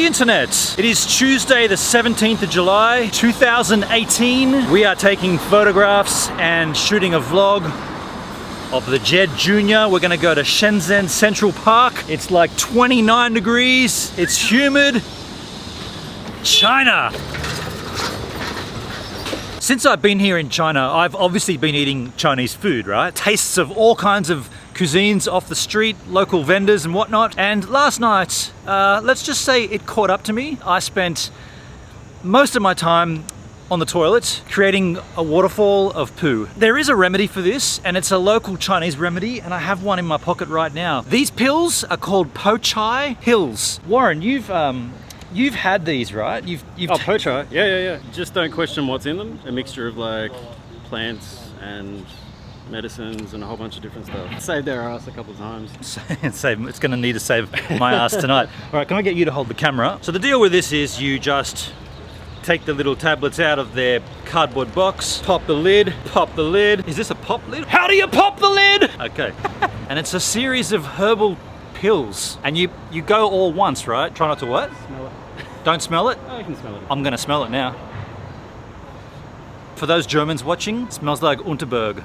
internet. It is Tuesday the 17th of July 2018. We are taking photographs and shooting a vlog of the Jed Junior. We're gonna go to Shenzhen Central Park. It's like 29 degrees. It's humid. China. Since I've been here in China, I've obviously been eating Chinese food, right? Tastes of all kinds of cuisines off the street, local vendors and whatnot. And last night, let's just say it caught up to me. I spent most of my time on the toilet creating a waterfall of poo. There is a remedy for this, and it's a local Chinese remedy, and I have one in my pocket right now. These pills are called Poach pills. Warren, you've had these, right? You've Poach? Yeah. Just don't question what's in them. A mixture of like plants and medicines and a whole bunch of different stuff. Saved their ass a couple of times. It's gonna need to save my ass tonight. All right, can I get you to hold the camera? So the deal with this is you just take the little tablets out of their cardboard box, pop the lid. Is this a pop lid? How do you pop the lid? Okay. And it's a series of herbal pills. And you go all once, right? Try not to what? Smell it. Don't smell it? Oh, you can smell it. I'm gonna smell it now. For those Germans watching, it smells like Unterberg.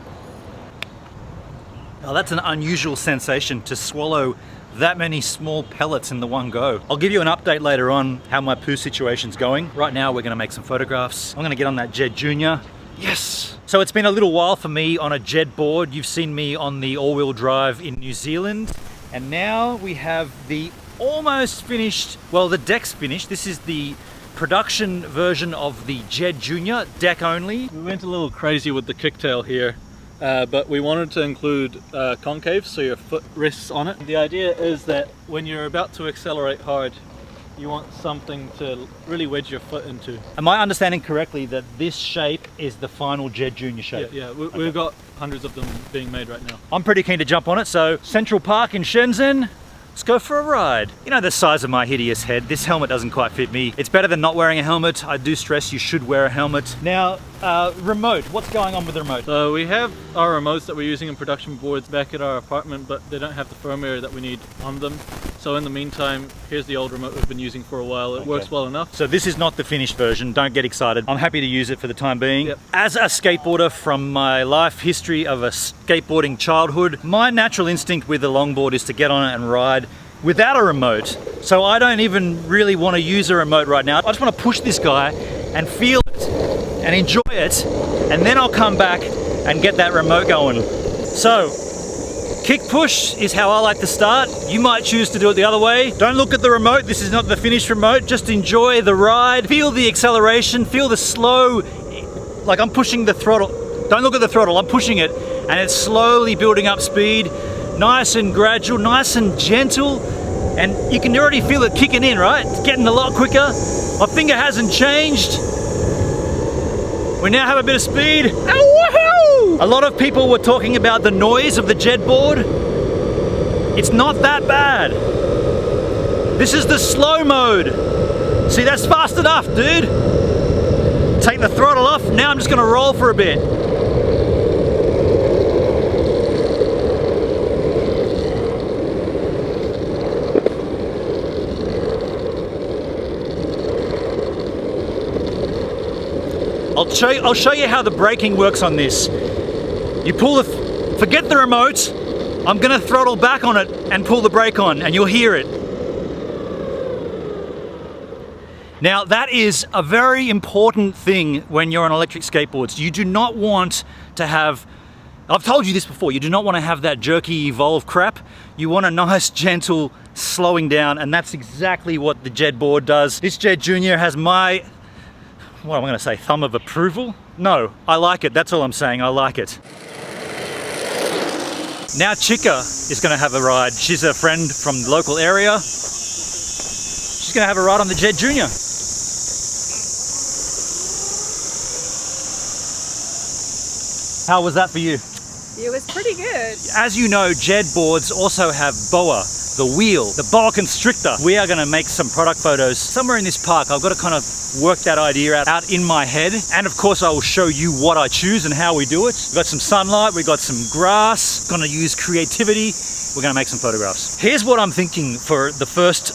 Oh, that's an unusual sensation to swallow that many small pellets in the one go. I'll give you an update later on how my poo situation's going. Right now, we're gonna make some photographs. I'm gonna get on that Jed Junior. Yes! So it's been a little while for me on a Jed board. You've seen me on the all-wheel drive in New Zealand. And now we have the almost finished, well, the deck's finished. This is the production version of the Jed Junior, deck only. We went a little crazy with the kicktail here. But we wanted to include concave, so your foot rests on it. The idea is that when you're about to accelerate hard, you want something to really wedge your foot into. Am I understanding correctly that this shape is the final Jed Junior shape? Yeah. We've got hundreds of them being made right now. I'm pretty keen to jump on it, so Central Park in Shenzhen, let's go for a ride. You know the size of my hideous head, this helmet doesn't quite fit me. It's better than not wearing a helmet. I do stress you should wear a helmet. Now, remote, what's going on with the remote? So we have our remotes that we're using in production boards back at our apartment, but they don't have the firmware that we need on them. So in the meantime, here's the old remote we've been using for a while. It works well enough. So this is not the finished version, don't get excited. I'm happy to use it for the time being. Yep. As a skateboarder from my life history of a skateboarding childhood, my natural instinct with a longboard is to get on it and ride without a remote. So I don't even really want to use a remote right now. I just want to push this guy and feel it and enjoy it, and then I'll come back and get that remote going. So, kick push is how I like to start. You might choose to do it the other way. Don't look at the remote, this is not the finished remote. Just enjoy the ride, feel the acceleration, feel the slow, like I'm pushing the throttle. Don't look at the throttle, I'm pushing it, and it's slowly building up speed. Nice and gradual, nice and gentle, and you can already feel it kicking in, right? It's getting a lot quicker. My finger hasn't changed. We now have a bit of speed. Woohoo! A lot of people were talking about the noise of the Jed board. It's not that bad. This is the slow mode. See, that's fast enough, dude. Take the throttle off. Now I'm just gonna roll for a bit. I'll show you how the braking works on this. You pull forget the remote. I'm gonna throttle back on it and pull the brake on, and you'll hear it. Now that is a very important thing when you're on electric skateboards. You do not want to have, I've told you this before, you do not want to have that jerky evolve crap. You want a nice, gentle slowing down, and that's exactly what the Jed board does. This Jed Junior has my, what am I going to say, thumb of approval? No, I like it. That's all I'm saying. I like it. Now Chica is going to have a ride. She's a friend from the local area. She's going to have a ride on the Jed Junior. How was that for you? It was pretty good. As you know, Jed boards also have BOA, the wheel, the boa constrictor. We are gonna make some product photos somewhere in this park. I've got to kind of work that idea out in my head. And of course I will show you what I choose and how we do it. We've got some sunlight, we've got some grass, gonna use creativity. We're gonna make some photographs. Here's what I'm thinking for the first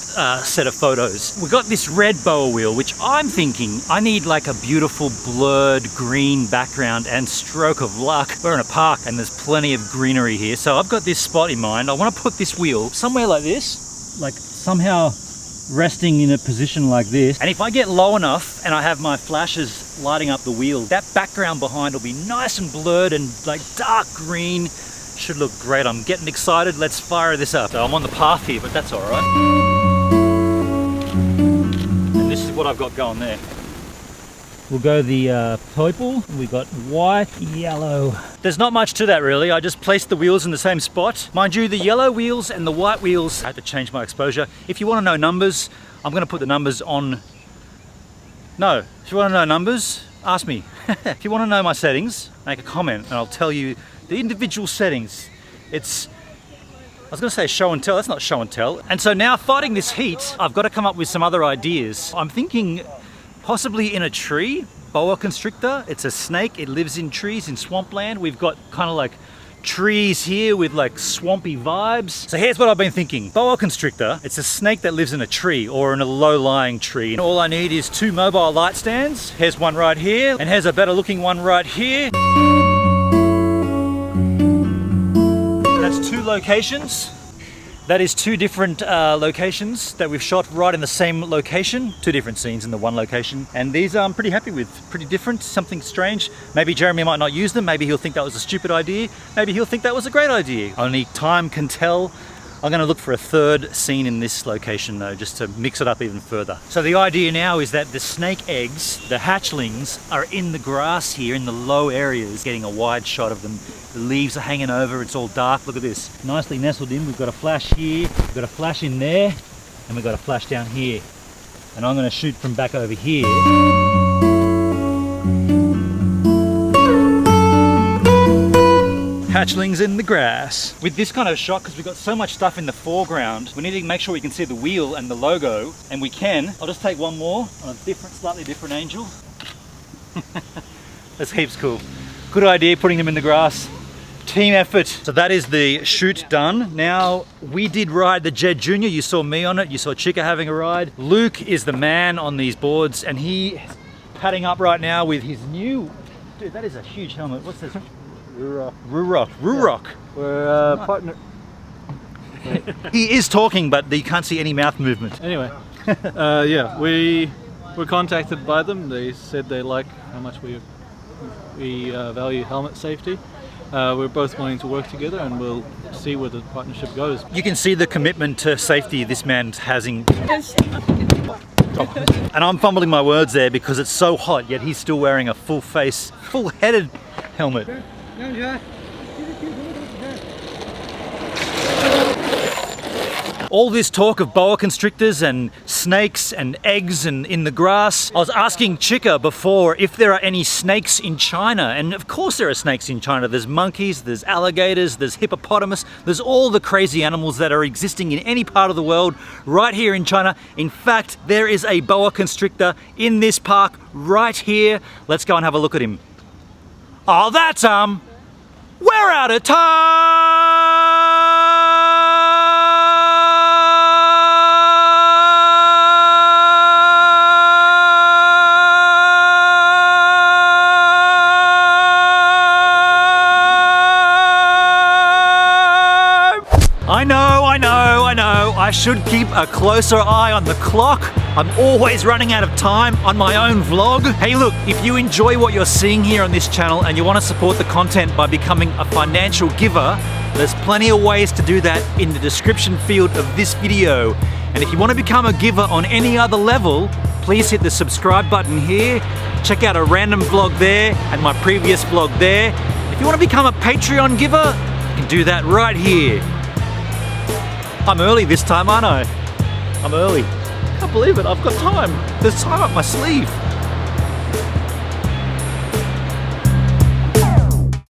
set of photos. We've got this red boa wheel, which I'm thinking I need like a beautiful blurred green background and stroke of luck. We're in a park and there's plenty of greenery here. So I've got this spot in mind. I wanna put this wheel somewhere like this, like somehow resting in a position like this. And if I get low enough and I have my flashes lighting up the wheel, that background behind will be nice and blurred and like dark green. Should look great. I'm getting excited. Let's fire this up. So I'm on the path here, but that's all right. And this is what I've got going there. We'll go the purple. We've got white, yellow. There's not much to that really. I just placed the wheels in the same spot. Mind you, the yellow wheels and the white wheels, I had to change my exposure. If you want to know numbers, I'm going to put the numbers on. No, if you want to know numbers, ask me. If you want to know my settings, make a comment and I'll tell you the individual settings. I was gonna say show and tell, that's not show and tell. And so now fighting this heat, I've got to come up with some other ideas. I'm thinking possibly in a tree, boa constrictor. It's a snake, it lives in trees in swampland. We've got kind of like trees here with like swampy vibes. So here's what I've been thinking. Boa constrictor, it's a snake that lives in a tree or in a low-lying tree. And all I need is 2 mobile light stands. Here's one right here, and here's a better looking one right here. That's 2 locations. That is 2 different locations that we've shot right in the same location. 2 different scenes in the one location. And these I'm pretty happy with. Pretty different, something strange. Maybe Jeremy might not use them. Maybe he'll think that was a stupid idea. Maybe he'll think that was a great idea. Only time can tell. I'm gonna look for a 3rd scene in this location though, just to mix it up even further. So the idea now is that the snake eggs, the hatchlings, are in the grass here in the low areas, getting a wide shot of them. The leaves are hanging over, it's all dark. Look at this, nicely nestled in. We've got a flash here, we've got a flash in there, and we've got a flash down here. And I'm gonna shoot from back over here. Hatchlings in the grass. With this kind of shot, because we've got so much stuff in the foreground, we need to make sure we can see the wheel and the logo, and we can. I'll just take one more on a slightly different angle. That's heaps cool. Good idea putting them in the grass. Team effort. So that is the shoot done. Now, we did ride the Jed Jr. You saw me on it. You saw Chica having a ride. Luke is the man on these boards, and he is padding up right now with his new... Dude, that is a huge helmet. What's this? Ruroc. We're partner. He is talking, but you can't see any mouth movement. Anyway, yeah, we were contacted by them. They said they like how much we value helmet safety. We're both wanting to work together, and we'll see where the partnership goes. You can see the commitment to safety this man's having. And I'm fumbling my words there because it's so hot, yet he's still wearing a full face, full-headed helmet. All this talk of boa constrictors and snakes and eggs and in the grass. I was asking Chica before if there are any snakes in China, and of course there are snakes in China. There's monkeys, there's alligators, there's hippopotamus, there's all the crazy animals that are existing in any part of the world right here in China. In fact, there is a boa constrictor in this park right here. Let's go and have a look at him. Oh, that's we're out of I know. I should keep a closer eye on the clock. I'm always running out of time on my own vlog. Hey look, if you enjoy what you're seeing here on this channel and you want to support the content by becoming a financial giver, there's plenty of ways to do that in the description field of this video. And if you want to become a giver on any other level, please hit the subscribe button here. Check out a random vlog there and my previous vlog there. If you want to become a Patreon giver, you can do that right here. I'm early this time, aren't I? I'm early. Can't believe it, I've got time. There's time up my sleeve.